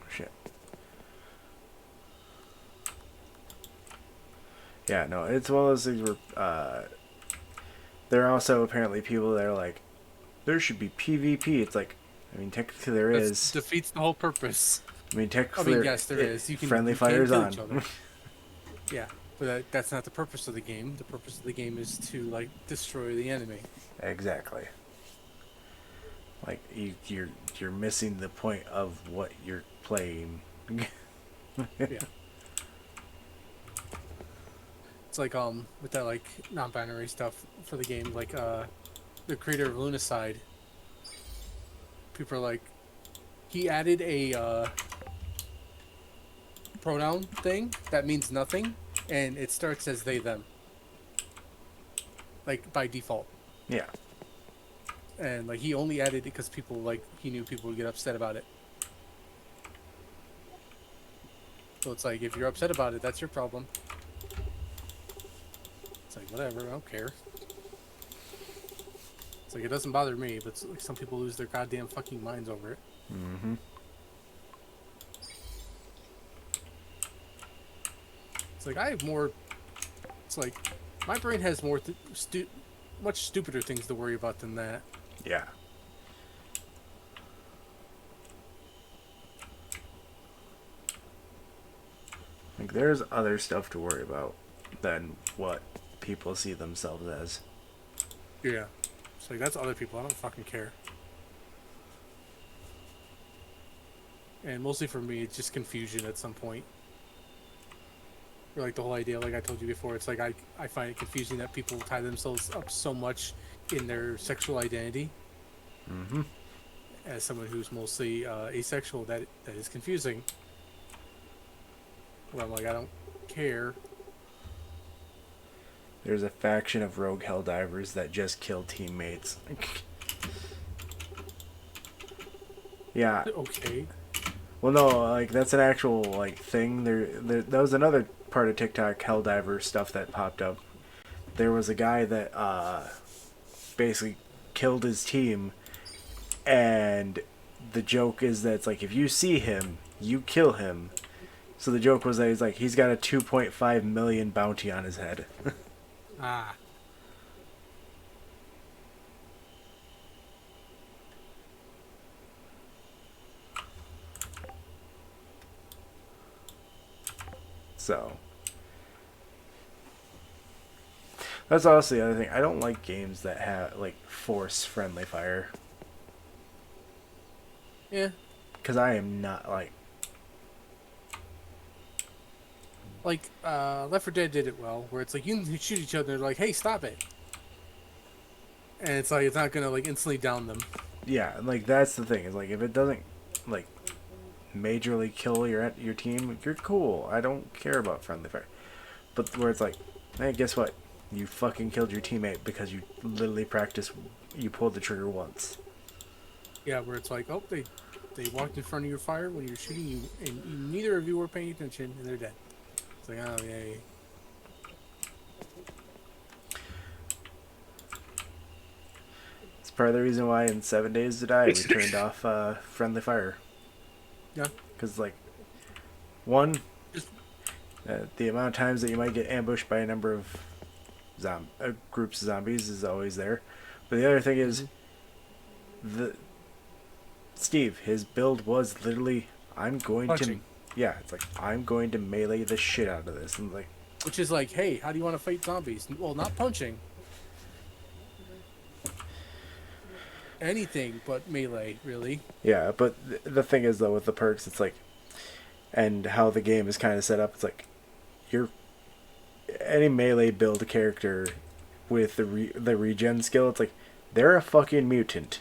Shit. Yeah, no, it's one of those things where there are also apparently people that are like, there should be PvP. It's like, I mean, technically there That is. defeats the whole purpose. I mean, I technically mean, there yes, there is. You can friendly you can fire's kill on. each other. Yeah, but that's not the purpose of the game. The purpose of the game is to like destroy the enemy. Exactly. Like you're missing the point of what you're playing. Yeah. It's like with that like non-binary stuff for the game, like the creator of Lunacide. People are like, he added a pronoun thing that means nothing, and it starts as they them. Like by default, Yeah. and like he only added it because people he knew people would get upset about it. So it's like if you're upset about it, that's your problem. It's like whatever, I don't care. It's like it doesn't bother me, but like some people lose their goddamn fucking minds over it. Mm-hmm. It's like I have more. It's like my brain has more much stupider things to worry about than that. Yeah. Like there's other stuff to worry about than what people see themselves as. Yeah. It's like that's other people. I don't fucking care. And mostly for me, it's just confusion at some point. Or like the whole idea, like I told you before, it's like I find it confusing that people tie themselves up so much in their sexual identity. Mm-hmm. As someone who's mostly asexual, that is confusing. Where I'm like, I don't care. There's a faction of rogue Helldivers that just kill teammates. Yeah. Okay. Well, no, like that's an actual like thing. That was another part of TikTok Helldiver stuff that popped up. There was a guy that basically killed his team, and the joke is that it's like if you see him, you kill him. So the joke was that he's got a 2.5 million bounty on his head. Ah. So that's also the other thing. I don't like games that have like force friendly fire Yeah. because I am not Like, Left 4 Dead did it well, where it's like you can shoot each other, and they're like, hey, stop it. And it's like, it's not gonna, like, instantly down them. yeah, like that's the thing is like if it doesn't like majorly kill your team, you're cool. I don't care about friendly fire. But where it's like, hey, guess what? You fucking killed your teammate because you literally practiced. You pulled the trigger once. Yeah, where it's like, oh, they walked in front of your fire when you're shooting you, and neither of you were paying attention, and they're dead. It's like, oh, yeah. It's part of the reason why in 7 Days to Die we turned off friendly fire. Yeah. Because like, one, the amount of times that you might get ambushed by a number of groups of zombies is always there. But the other thing is, Steve, his build was literally, I'm going Punching. to, yeah, it's like I'm going to melee the shit out of this, and like, Which is like, hey, how do you want to fight zombies? Well, not punching. Anything but melee, really. yeah. But the thing is though, with the perks, it's like, and how the game is kind of set up, it's like, you're any melee build character with the regen skill, it's like they're a fucking mutant.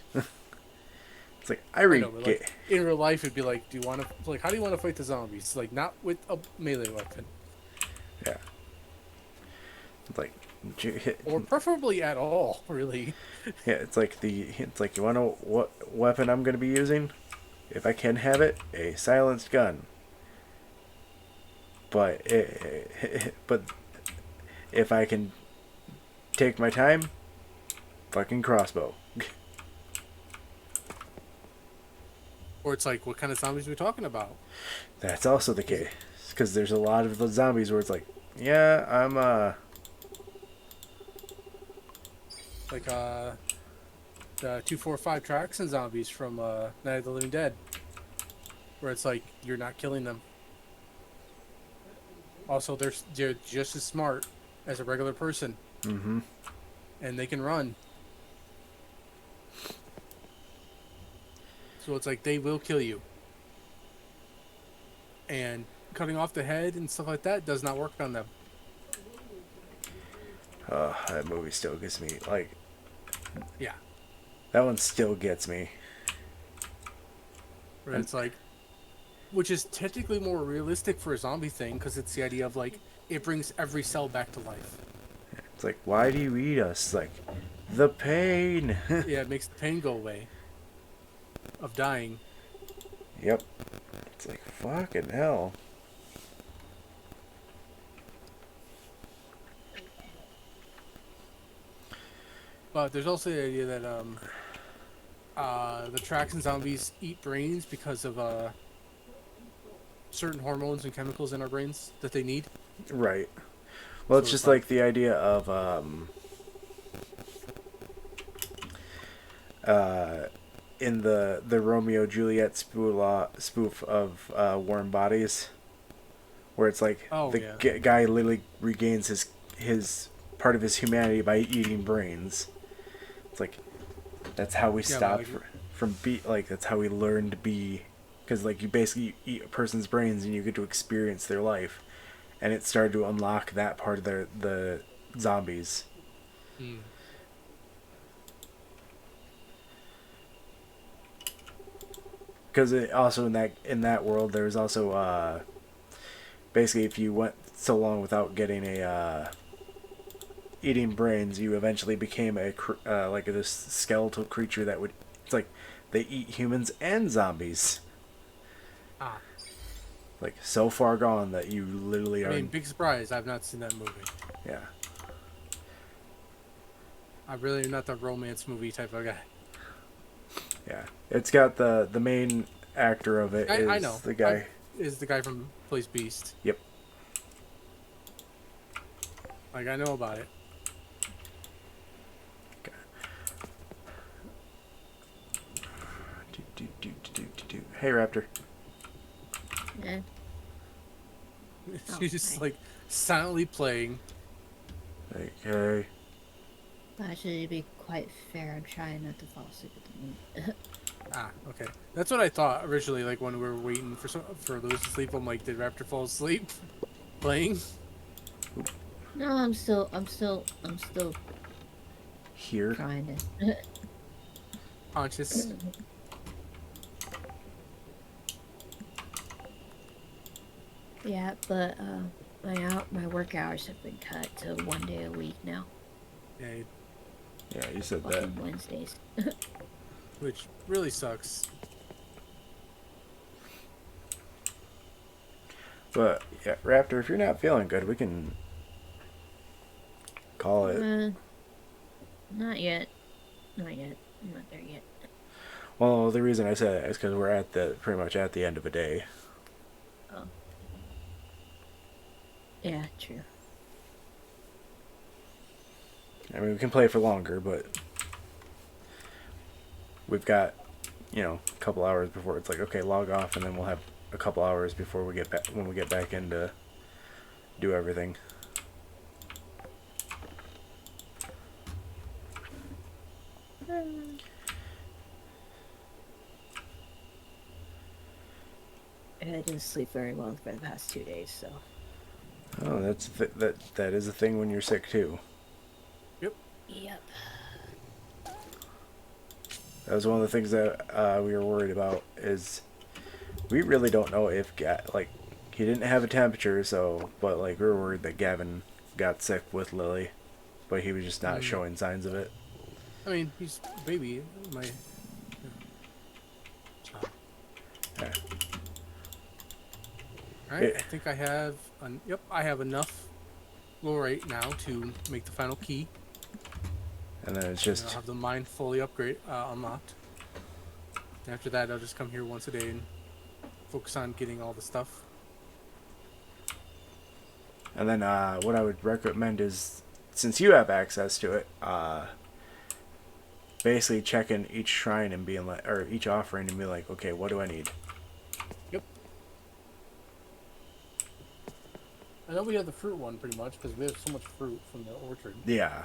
It's like I know, but, like, in real life, it'd be like, do you want to like, how do you want to fight the zombies? Like, not with a melee weapon, yeah. It's like, or preferably at all, really. yeah. It's like you want to know what weapon I'm gonna be using? If I can have it, a silenced gun. But but if I can take my time, fucking crossbow. Or it's like, what kind of zombies are we talking about? That's also the case, because there's a lot of the zombies where it's like, yeah, I'm Like, the 245 tracks and zombies from Night of the Living Dead, where it's like, you're not killing them. Also, they're just as smart as a regular person, mm-hmm. and they can run. So it's like, they will kill you. And cutting off the head and stuff like that does not work on them. That movie still gets me. Like, Yeah. that one still gets me. Where it's like, which is technically more realistic for a zombie thing, because it's the idea of like, it brings every cell back to life. It's like, why do you eat us? Like, the pain. Yeah, it makes the pain go away of dying. Yep. It's like, fucking hell. But there's also the idea that the tracks and zombies eat brains because of certain hormones and chemicals in our brains that they need. Right. Well, it's So just it's like- like the idea of in the Romeo Juliet spoof of Warm Bodies, where it's like Oh, the yeah. guy literally regains his part of his humanity by eating brains. It's like that's how we Yeah, stop like- from like that's how we learn to be, because like you basically eat a person's brains and you get to experience their life, and it started to unlock that part of the zombies. Hmm. Because also in that world there was also basically if you went so long without getting a eating brains, you eventually became like this skeletal creature that would, it's like they eat humans and zombies. Ah. Like so far gone that you literally are. I mean, big surprise, I've not seen that movie. Yeah. I really am not the romance movie type of guy. Yeah. It's got the main actor of it is I know. the guy. Is the guy from plays Beast. Yep. Like, I know about it. Hey Raptor. Yeah. She's just Okay. like silently playing. Like, hey, Actually, to be quite fair, I'm trying not to fall asleep at the moment. Ah, okay. That's what I thought originally. Like when we were waiting for Lewis to sleep, I'm like, did Raptor fall asleep playing? No, I'm still here. trying to. Conscious. Yeah, but my work hours have been cut to 1 day a week now. Yeah, Yeah, you said that. Fucking Wednesdays. which really sucks. But yeah, Raptor, if you're not feeling good, we can call it. Not yet. Not yet. I'm not there yet. Well, the reason I said that is because we're at the pretty much at the end of a day. Oh. Yeah, true. I mean, we can play for longer, but we've got, a couple hours before it's like, okay, log off, and then we'll have a couple hours before we get back when we get back in to do everything. I didn't sleep very well for the past 2 days, so. Oh, that is a thing when you're sick too. Yep. That was one of the things that we were worried about. Is we really don't know if he didn't have a temperature, but we were worried that Gavin got sick with Lily, but he was just not showing signs of it. I mean, he's a baby. My. Yeah. Alright, I think I have. Yep, I have enough Lorite now to make the final key. And then it's And just I'll have the mine fully unlocked. After that, I'll just come here once a day and focus on getting all the stuff. And then what I would recommend is, since you have access to it, basically checking each shrine and being like, or each offering and be like, okay, what do I need? Yep. I know we have the fruit one pretty much because we have so much fruit from the orchard. Yeah.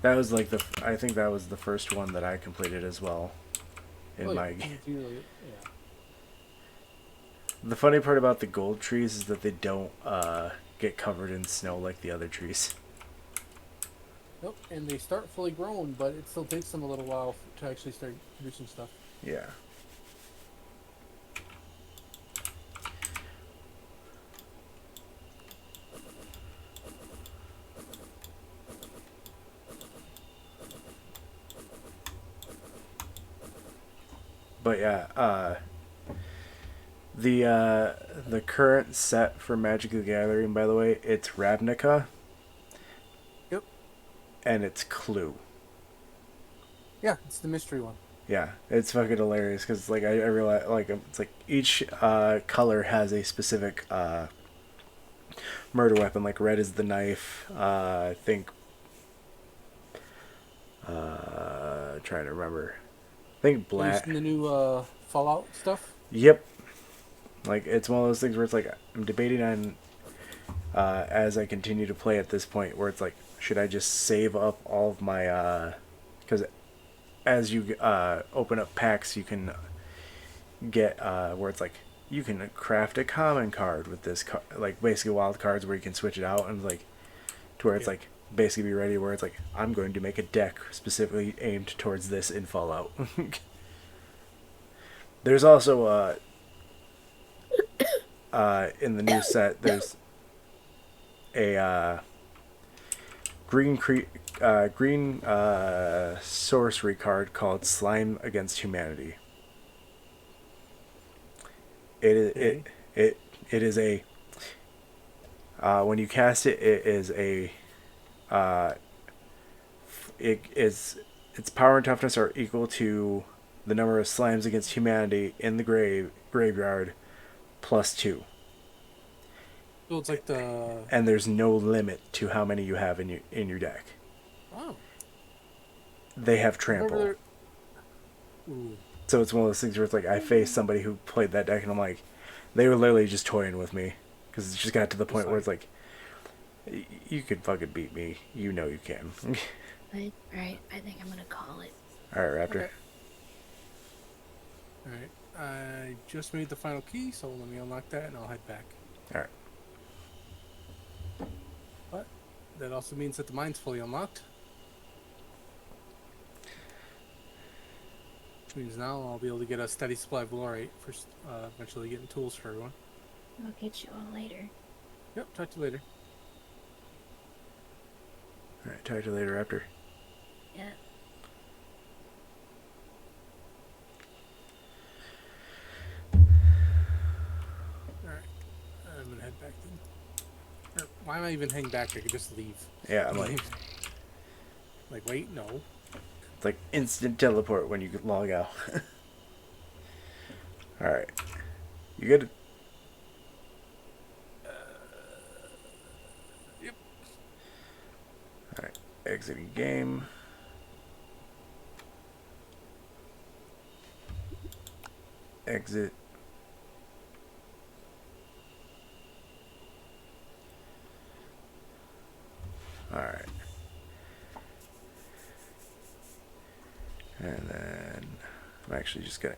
That was like I think that was the first one that I completed as well. Yeah. The funny part about the gold trees is that they don't get covered in snow like the other trees. Nope, and they start fully grown, but it still takes them a little while to actually start producing stuff. Yeah. But yeah, the current set for Magic the Gathering, by the way, it's Ravnica. Yep. And it's Clue. Yeah, it's the mystery one. Yeah, it's fucking hilarious because I realize it's like each color has a specific murder weapon. Like red is the knife. I think. Trying to remember. I think black. Using the new Fallout stuff. Yep. Like it's one of those things where it's like I'm debating on as I continue to play at this point where it's like should I just save up all of my because as you open up packs you can get where it's like you can craft a common card with this like basically wild cards where you can switch it out and like to where it's like basically be ready where it's like I'm going to make a deck specifically aimed towards this in Fallout. There's also in the new set there's a green sorcery card called Slime Against Humanity. It is a when you cast it, it is a its power and toughness are equal to the number of slimes against humanity in the graveyard plus 2. So it's like the. And there's no limit to how many you have in your deck. Oh. they have Remember trample. there- Ooh. So it's one of those things where it's like I faced somebody who played that deck, and I'm like, they were literally just toying with me because it just got to the point where it's like, you could fucking beat me. You know you can. Right, I think I'm gonna call it. All right, Raptor. Okay. Alright. I just made the final key, so let me unlock that and I'll head back. All right. But that also means that the mine's fully unlocked. Which means now I'll be able to get a steady supply of Valorite for eventually getting tools for everyone. I'll get you all later. Yep, talk to you later. All right. Talk to you later, Raptor. Yeah. Alright. I'm gonna head back then. Or, why am I even heading back? I could just leave. Yeah, I'm like, Like, wait, no. it's like instant teleport when you log out. All right. You good? Yep. All right. Exiting game. Exit. All right. And then I'm actually just gonna